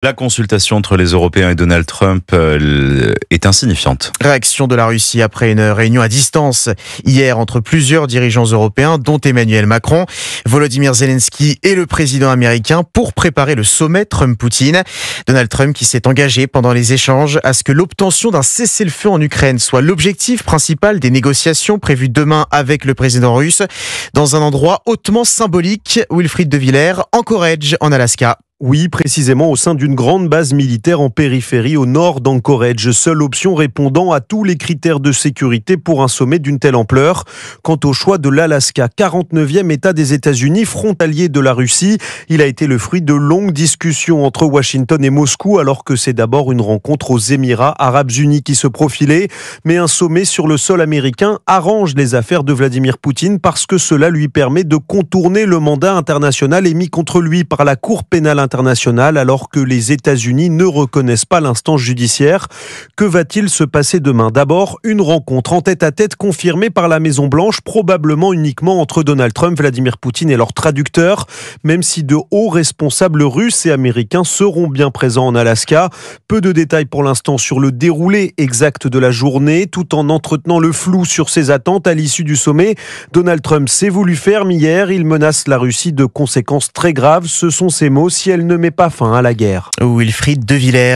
La consultation entre les Européens et Donald Trump est insignifiante. Réaction de la Russie après une réunion à distance hier entre plusieurs dirigeants européens, dont Emmanuel Macron, Volodymyr Zelensky et le président américain pour préparer le sommet Trump-Poutine. Donald Trump qui s'est engagé pendant les échanges à ce que l'obtention d'un cessez-le-feu en Ukraine soit l'objectif principal des négociations prévues demain avec le président russe dans un endroit hautement symbolique, Wilfried de Villers, Anchorage en Alaska. Oui, précisément au sein d'une grande base militaire en périphérie au nord d'Anchorage, seule option répondant à tous les critères de sécurité pour un sommet d'une telle ampleur. Quant au choix de l'Alaska, 49e État des États-Unis, frontalier de la Russie, il a été le fruit de longues discussions entre Washington et Moscou, alors que c'est d'abord une rencontre aux Émirats Arabes Unis qui se profilait. Mais un sommet sur le sol américain arrange les affaires de Vladimir Poutine parce que cela lui permet de contourner le mandat international émis contre lui par la Cour pénale internationale, alors que les États-Unis ne reconnaissent pas l'instance judiciaire. Que va-t-il se passer demain ? D'abord, une rencontre en tête-à-tête confirmée par la Maison-Blanche, probablement uniquement entre Donald Trump, Vladimir Poutine et leur traducteur, même si de hauts responsables russes et américains seront bien présents en Alaska. Peu de détails pour l'instant sur le déroulé exact de la journée, tout en entretenant le flou sur ses attentes à l'issue du sommet. Donald Trump s'est voulu ferme hier, il menace la Russie de conséquences très graves, ce sont ses mots, si elle ne met pas fin à la guerre. Wilfried de Villers.